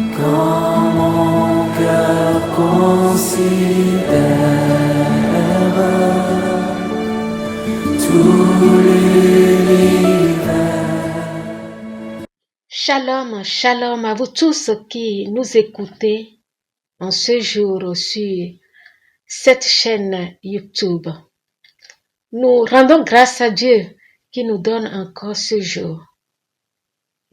Quand mon cœur considère tout l'univers. Shalom, shalom à vous tous qui nous écoutez en ce jour sur cette chaîne YouTube. Nous rendons grâce à Dieu qui nous donne encore ce jour.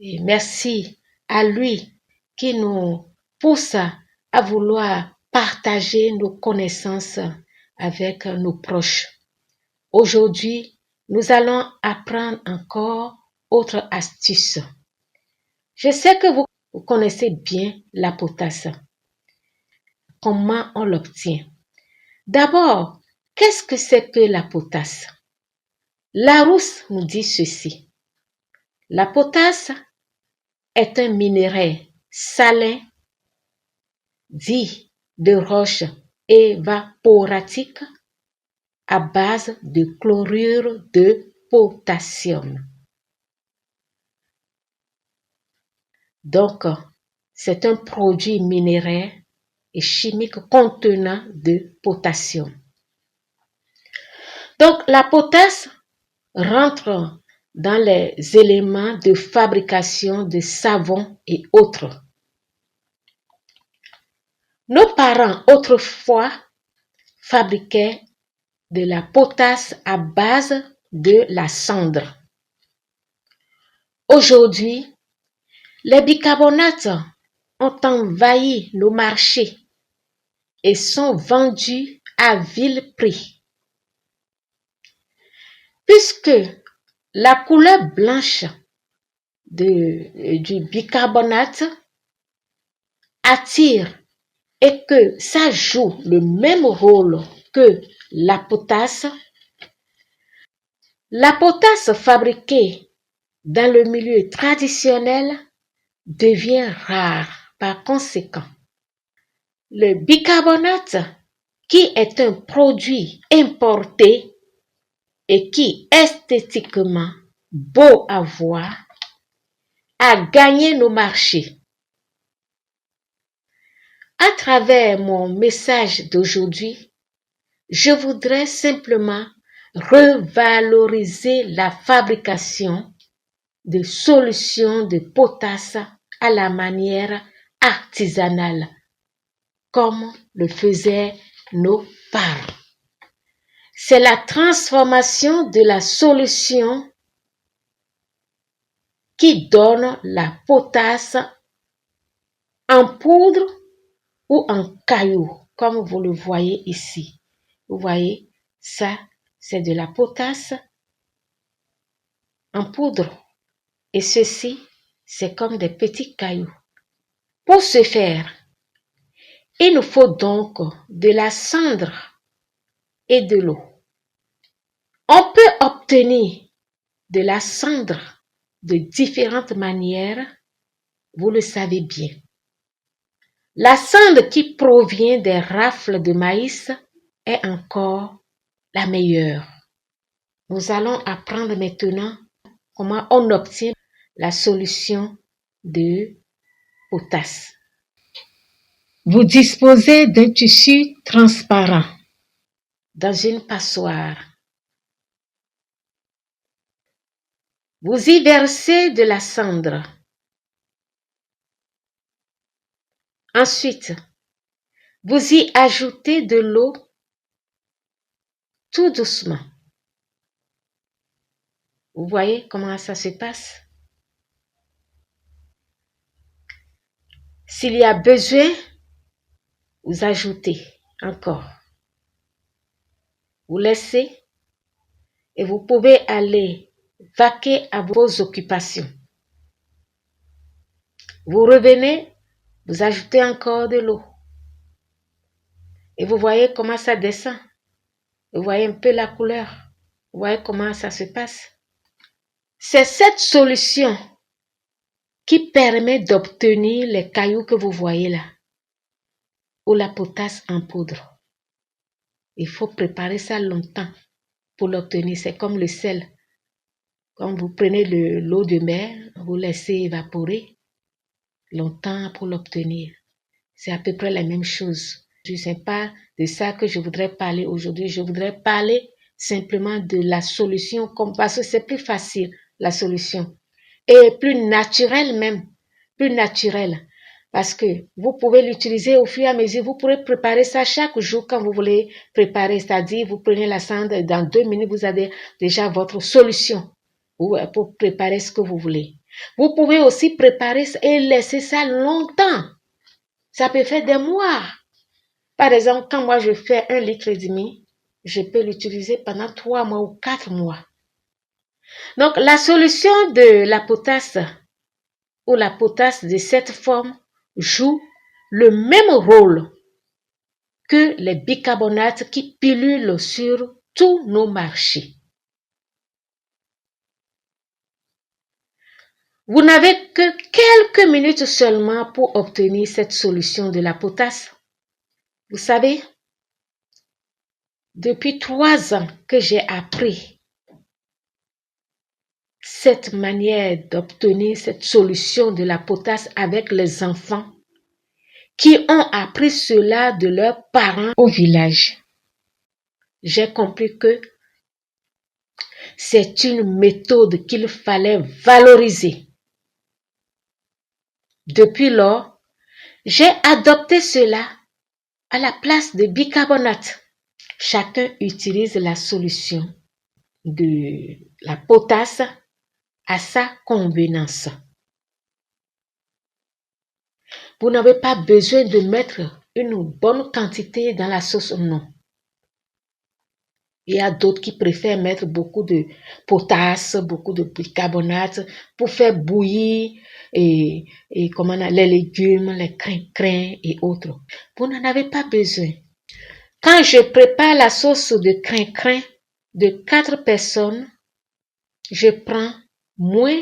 Et merci à lui qui nous pousse à vouloir partager nos connaissances avec nos proches. Aujourd'hui, nous allons apprendre encore autre astuce. Je sais que vous connaissez bien la potasse. Comment on l'obtient? D'abord, qu'est-ce que c'est que la potasse? Larousse nous dit ceci. La potasse est un minerai salin dit de roche évaporatique à base de chlorure de potassium. Donc, c'est un produit minéraire et chimique contenant de potassium. Donc, la potasse rentre dans les éléments de fabrication de savon et autres. Nos parents autrefois fabriquaient de la potasse à base de la cendre. Aujourd'hui, les bicarbonates ont envahi nos marchés et sont vendus à vil prix. Puisque la couleur blanche du bicarbonate attire et que ça joue le même rôle que la potasse fabriquée dans le milieu traditionnel devient rare. Par conséquent, le bicarbonate, qui est un produit importé et qui esthétiquement beau à voir, a gagné nos marchés. À travers mon message d'aujourd'hui, je voudrais simplement revaloriser la fabrication de solutions de potasse à la manière artisanale, comme le faisaient nos parents. C'est la transformation de la solution qui donne la potasse en poudre ou en caillou, comme vous le voyez ici. Vous voyez, ça, c'est de la potasse en poudre. Et ceci, c'est comme des petits cailloux. Pour ce faire, il nous faut donc de la cendre et de l'eau. On peut obtenir de la cendre de différentes manières, vous le savez bien. La cendre qui provient des rafles de maïs est encore la meilleure. Nous allons apprendre maintenant comment on obtient la solution de potasse. Vous disposez d'un tissu transparent dans une passoire. Vous y versez de la cendre. Ensuite, vous y ajoutez de l'eau tout doucement. Vous voyez comment ça se passe? S'il y a besoin, vous ajoutez encore. Vous laissez et vous pouvez aller vaquer à vos occupations. Vous revenez, vous ajoutez encore de l'eau. Et vous voyez comment ça descend. Vous voyez un peu la couleur. Vous voyez comment ça se passe. C'est cette solution qui permet d'obtenir les cailloux que vous voyez là, ou la potasse en poudre. Il faut préparer ça longtemps pour l'obtenir. C'est comme le sel. Quand vous prenez l'eau de mer, vous laissez évaporer. longtemps pour l'obtenir. C'est à peu près la même chose. Je ne sais pas de ça que je voudrais parler aujourd'hui. Je voudrais parler simplement de la solution, parce que c'est plus facile, la solution. Et plus naturel même, plus naturel. Parce que vous pouvez l'utiliser au fur et à mesure. Vous pourrez préparer ça chaque jour quand vous voulez préparer. C'est-à-dire, vous prenez la cendre, dans 2 minutes, vous avez déjà votre solution pour préparer ce que vous voulez. Vous pouvez aussi préparer et laisser ça longtemps. Ça peut faire des mois. Par exemple, quand moi je fais 1,5 litre, je peux l'utiliser pendant 3 mois ou 4 mois. Donc, la solution de la potasse ou la potasse de cette forme joue le même rôle que les bicarbonates qui pilulent sur tous nos marchés. Vous n'avez que quelques minutes seulement pour obtenir cette solution de la potasse. Vous savez, depuis 3 ans que j'ai appris cette manière d'obtenir cette solution de la potasse avec les enfants qui ont appris cela de leurs parents au village. J'ai compris que c'est une méthode qu'il fallait valoriser. Depuis lors, j'ai adopté cela à la place de bicarbonate. Chacun utilise la solution de la potasse à sa convenance. Vous n'avez pas besoin de mettre une bonne quantité dans la sauce, non. Il y a d'autres qui préfèrent mettre beaucoup de potasse, beaucoup de bicarbonate pour faire bouillir les légumes, les crins et autres. Vous n'en avez pas besoin. Quand je prépare la sauce de crins de 4 personnes, je prends moins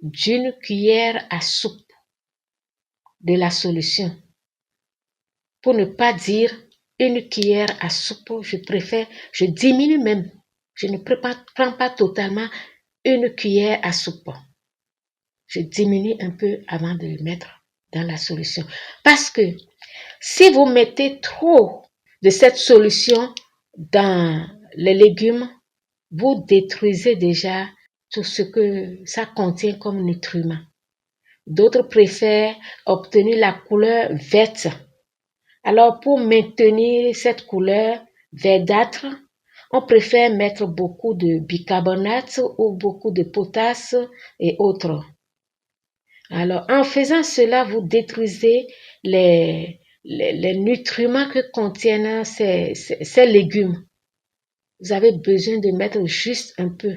d'une cuillère à soupe de la solution. Pour ne pas dire une cuillère à soupe, je diminue même. Je ne prends pas totalement une cuillère à soupe. Je diminue un peu avant de le mettre dans la solution. Parce que si vous mettez trop de cette solution dans les légumes, vous détruisez déjà tout ce que ça contient comme nutriments. D'autres préfèrent obtenir la couleur verte. Alors, pour maintenir cette couleur verdâtre, on préfère mettre beaucoup de bicarbonate ou beaucoup de potasse et autres. Alors, en faisant cela, vous détruisez les nutriments que contiennent ces légumes. Vous avez besoin de mettre juste un peu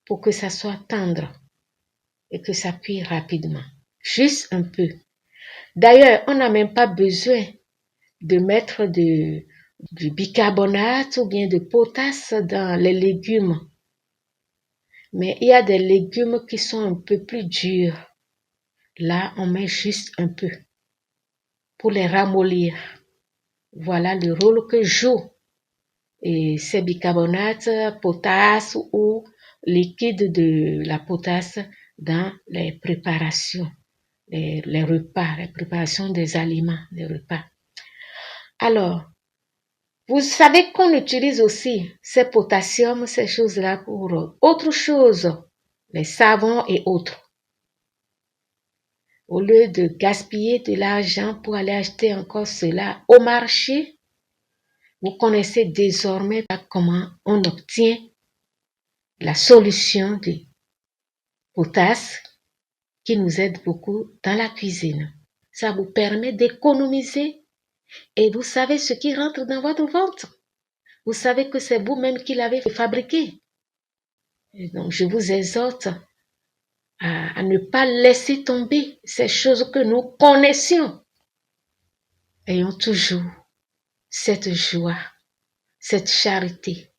pour que ça soit tendre et que ça cuise rapidement. Juste un peu. D'ailleurs, on n'a même pas besoin de mettre du bicarbonate ou bien de potasse dans les légumes. Mais il y a des légumes qui sont un peu plus durs. Là, on met juste un peu pour les ramollir. Voilà le rôle que jouent ces bicarbonates, potasse ou liquide de la potasse dans les préparations, les repas, les préparations des aliments, des repas. Alors, vous savez qu'on utilise aussi ces potassiums, ces choses-là pour autre chose, les savons et autres. Au lieu de gaspiller de l'argent pour aller acheter encore cela au marché, vous connaissez désormais comment on obtient la solution de potasse qui nous aide beaucoup dans la cuisine. Ça vous permet d'économiser et vous savez ce qui rentre dans votre ventre. Vous savez que c'est vous-même qui l'avez fabriqué. Et donc, je vous exhorte à ne pas laisser tomber ces choses que nous connaissions. Ayons toujours cette joie, cette charité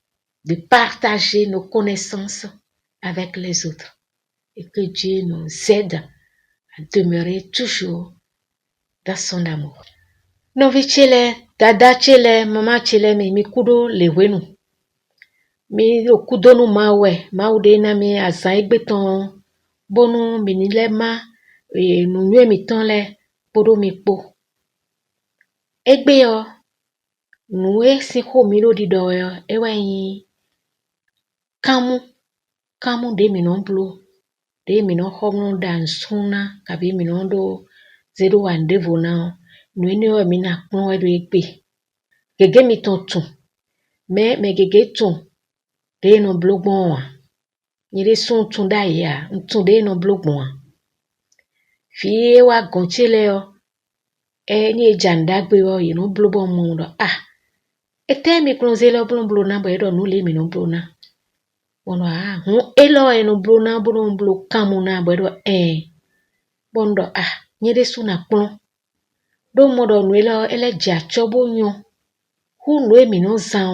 de partager nos connaissances avec les autres et que Dieu nous aide à demeurer toujours dans son amour. Novi chile, dada chile, mama chile, mi kudo le wenu. Mi okudonu mawe, maude na mi azan igbeton bonu minile ma nunue mi ton le podo mi po egbe yo nue si ho mi lo di do yo ewa yin kamu de mi non blo de mi non hom dan suna kabi mi non do zedo wande vona nue ne o mi na pon edo egbe gege mi ton tun me gege tun de no blo gbon wa nyire sun tun da ya tun de no blo gbon wa fi wa gonchele yo ni ejanda gbe yo you no blo bon mo do ete mi klonze lo blo na bo edo no le mi no blo na bono hu elo no blo na blo kamu na bo edo bondo nyire sun na klon do mo do no elo ele ja chobo nyon hu no mi no zan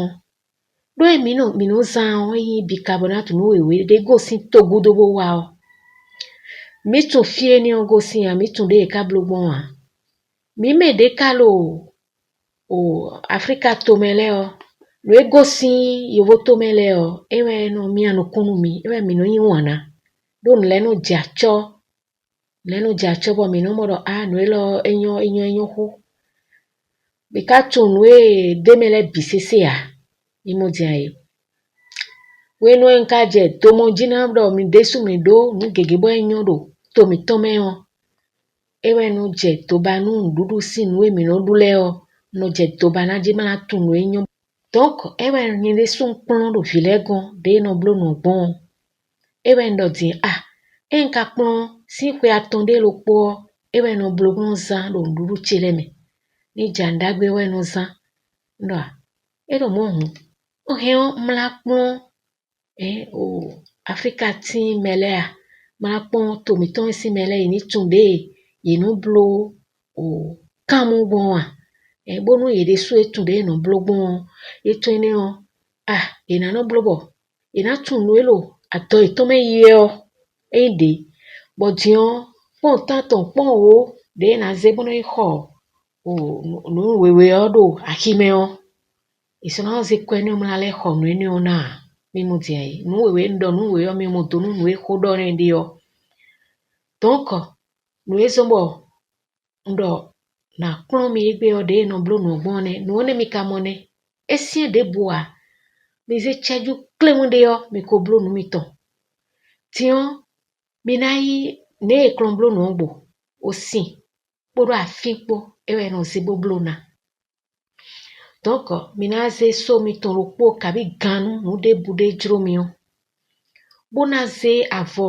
do mi no zan yi bicarbonate no we de go sin togudo bo wa mi tun fie ni o go sin mi tun de ka blo bon wa mi me de kalo Africa tomele o we go sin yovo tomele o ewe no mi anu kunu mi ewe mi no yin wana do le no jacho bo mi no mo do no elo enyo hu bika tun we demele bisese mi mo di aye we no enka je to mo jina do mi desu mi do nu gege bo enyo do to mi tome o ewe no je to ba nu dudu sin we mi no dule o no je to ba na je ma tun we enyo donc ewe ni de sun plon do filegon de no blo no bon ewe ndo di enka plon si kwe atonde lo po ewe no blo no zan do dudu chele me ni janda gbe we no zan ndo edo mo hu o he o mla plon Africa ti mele mla plon to mi ton si mele ni tunde ye no blo kamu bon wa bonu ye de su etunde no blo bon etwene o ina no blo bo ina tun no elo ato itome ye o ede bodion pon tanton pon de na ze bono ho no wewe odo akime o isona ze kwene o mla le ho no eni ona mi mo di ayi no wewe ndo no we o mi mo to no we ho do ne di o donc no ezombo ndo na klon mi egbe o de no blo no gbone no ne mi kamone esien de boa mi ze cheju klemunde yo mi ko blo no mi ton tion mi na yi ne klon blo no gbo osin poro afin po ewe no se blo na donc mi na ze so mi ton ro po kabi ganu no de bude jro mi o bona ze avo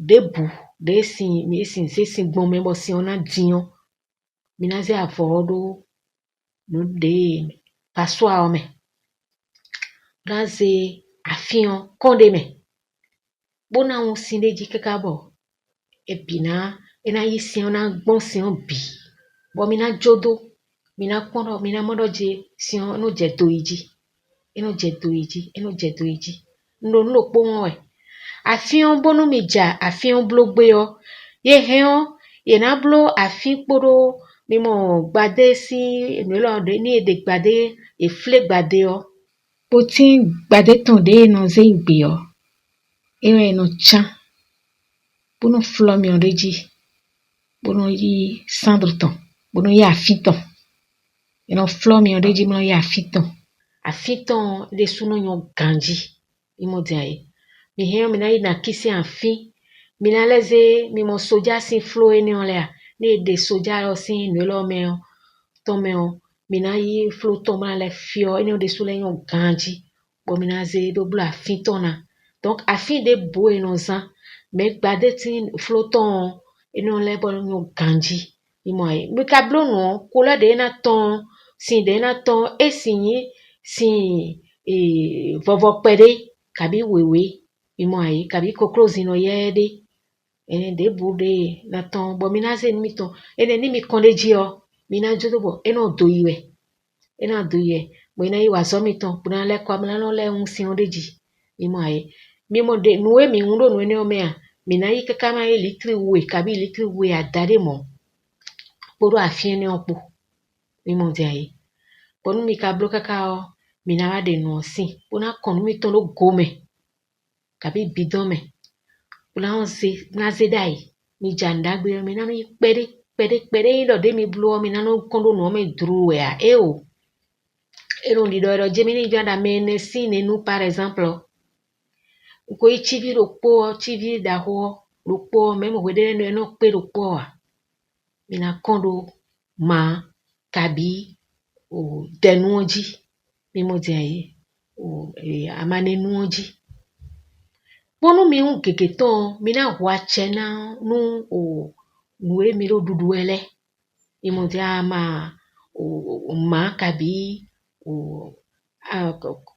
de bu de sin mi se sin gbon me bo si ona dion mi na ze avo do no de paswa o me na ze afion konde me bona un sin de ji kaka bo epina ena yi sin ona gbon sin bi bo mi na jodo mi na kono mi na modo je sin no je to iji eno je to iji ndo nlo po won afion bonu mi ja afion blo gbe yo ye heon ye na blo afin poro mi mo gbade si mi lo de ni ede gbade e fle gbade o potin gbade ton de no ze igbe o ewe no chan bono flo mi oreji bono yi cendre ton bono yi afiton eno flo mi oreji bono yi afiton de suno yo ganji imo di aye mi he mi na yi na kisi afin mi na leze mi mo soja sin flo eni ole ni de soja o sin no lo me o to me o mi na yi flo to ma le fio eni de sule yo ganji bo mi na ze do blo afiton na donc afin de bo eno zan me gbade tin flo ton eni ole bo yo ganji imo aye mi ka blo no ko la de na ton sin de na ton esinyi sin vovo pede kabi wewe imo aye kabi koklozi no yede ene de bude na ton bo mi na ze mi ton ene ni mi konde ji o mi na jodo bo eno do iwe bo ina yi wazo mi ton puna le kwa mla no le un sin odeji imo aye mi mo de nuwe mi undo no ene o me mi na yi kaka ma litri we adare mo poro afin ni opo imo di aye bonu mi ka blo kaka o mi na wa de no sin puna kon mi ton lo gome kabi bidon me Blanze nazedai mi janda gbe mi nanu pede do de mi blo mi nanu kondo no me druwe a eo ero ndi do jemini janda mene sine nu par exemple ko ichivi rokpo chivi da ho rokpo memo wede no pe rokpo a mi na kondo ma kabi o denuoji mi mo dai o amane nuoji Bonu mi un keketon mi na huache na nu o nue mi ro duduele imo dia ma o ma kabi o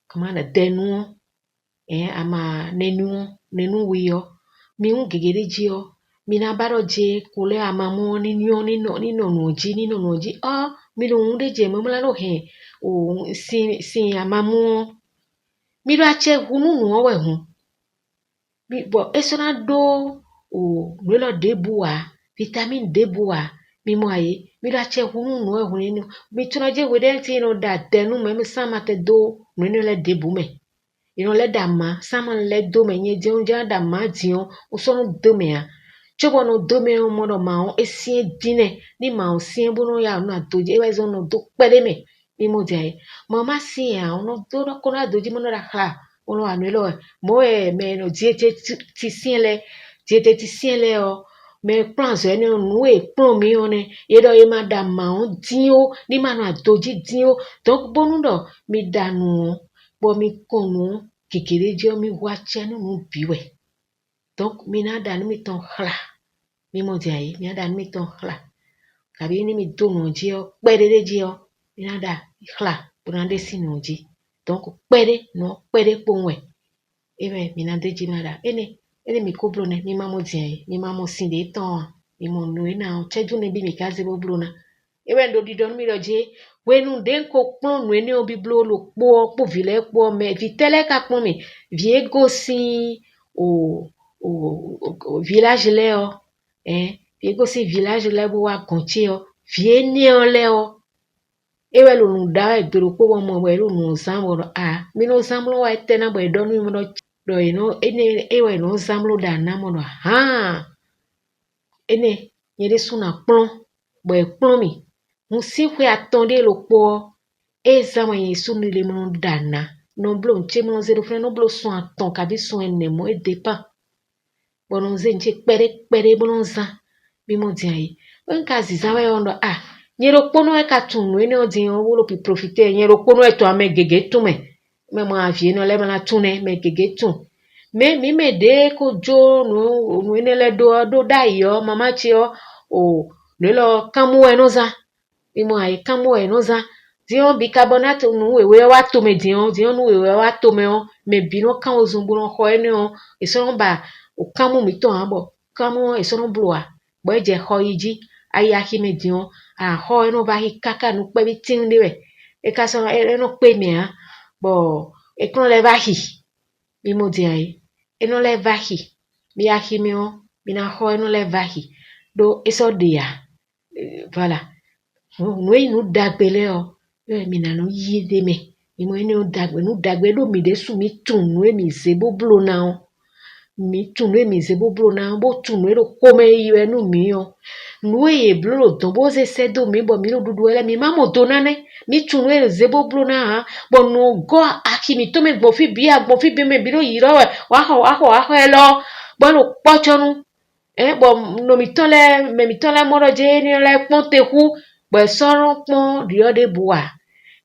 comment na denu ama nenu wiyo mi un gegere jio mi na baro je kule amamo ni no noji mi ro un de je mo la no he o si amamo mi ro ache hunu no we hu mi bo esona do o lo debua vitamin debua mi mo aye mi ro ache hunu no we hu ni mi tuna je we den ti no da denu me sama te do no le debu me ino le dama sama le do me nye je unja dama dion o so no do me a chobo no do me o mo no ma o esie dine ni ma o sien bo no ya no adoje e wa zo no do pede me mi mo je mama si a no do no ko na doji mo no ra ha o no anu lo mo me no je ti sien le o me plan zo ni nu e plan mi o ne ye do e ma dama o dio ni ma no adoji dio donc bonu do mi danu bo mi konu kekere je mi wache no mu biwe donc mi na dan mi ton khla mi mo je ayi mi na dan mi ton khla kabi ni mi do no je o pede je o mi na da khla bo na de sinu je donc pede ponwe ebe mi na de je na da ene mi kobro ne mi ma mo je ayi mi ma mo sin de ton mi mo nu na o cheju ne bi mi ka ze bo bro na ebe ndo di don mi lo je wenu den ko pon nu ene obi blo lo po vile po me vitele ka pon mi vie gosi o village le o vie gosi village le bo wa konchi o vie ni o le o ewe lo nu da e bro po mo we lo nu zambo mi no zambo wa etena bo do nu mo do ene ewe no zambo da na mo no ene yede suna pon bo e pon mi mo si kwe attendez le po ezama yesu ni le mon dana no blo nche mo zero fre no blo so aton kabi so enne mo e depa bono ze nche pere bono za mi mo di ayi nka ziza we ondo nyero pono e ka tunu ene odi o wo pi profiter nyero pono e to ame gege tu me mo avie no le ma tune me gege tu mi me de ko jo no ene le do dai yo mama chi o le lo kamu e no za imo ayi kamu e no za dion bicarbonate nu wewe wa to me dion nu wewe wa to me o me bino kan ozumbu no ho ene o eso ba o kamu mi to abo kamu eso no bloa bo je ho yiji aya hi me dion ho eno ba hi kaka nu pe bi tin de we e ka so eno pe me bo e kon le va hi mi mo di ayi eno le va hi mi ya hi me o mi na ho eno le va hi do eso dia voilà nu dagbele o mi na no yide me mi mo ene nu dagbe do mi de su mi tunu e mi ze bo blo na o mi tunu e mi ze bo blo na bo tunu e ro kome iwe nu mi o nu e blo don bo ze se do mi bo mi ro dudu ele mi ma mo do na ne mi tunu e ze bo blo na bo no go akimi to me gbo fi bi me bi ro yiro wa ho elo bo no pochonu bo no mi tole mo ro je ni le pon te hu bo soron pon rio de bua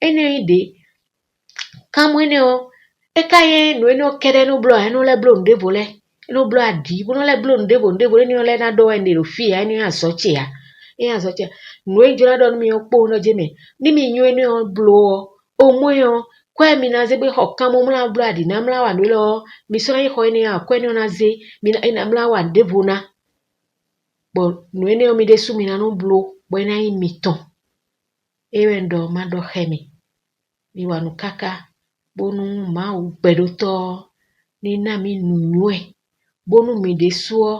ene ide kamu ene o ekaye no ene o kere no blo eno le blo nde vole no blo adi bo no le blo nde vole ni le na do ene ro fi ene asoche ya no e jora do mi o po no je me ni mi nyu ene o blo o mo yo kwa mi na ze be ho kamu mla blo adi na mla wa no lo mi so yi ho ene a kwa ene na ze mi na ene mla wa nde vona bo no ene o mi de su mi na no blo bo ene yi mi ton ewe ndo ma do hemi mi wanu kaka bonu ma u pedoto ni na mi nunyue bonu mi de suo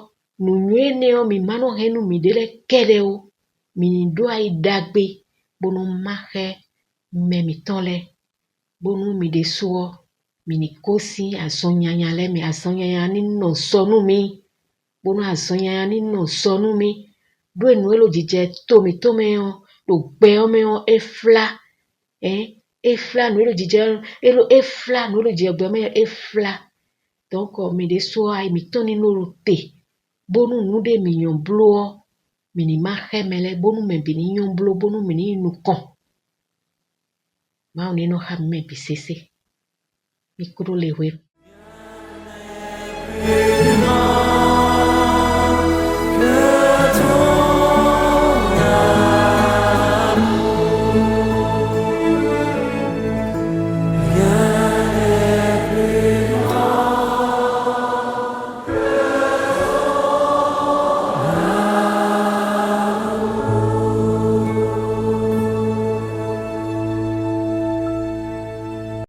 nunyue ne o mi mano henu mi dele kede o mi do ai dagbe bonu ma he me mi tonle bonu mi de suo mi ni kosi asonyanya le mi asonyanya ni no sonu mi Bono azonya ni no sonu mi. Due nuelo jije tome yo. Do gbeo me yo efla. Efla nuelo jije elo efla nuelo jije gbeo me yo efla. Donc mi de soa mi toni no te. Bonu nude mi nyon blo. Mini ma khemele bonu me bini nyon blo bonu mini nu kon. Ma oni no ham me bisese. Mi kuro le we.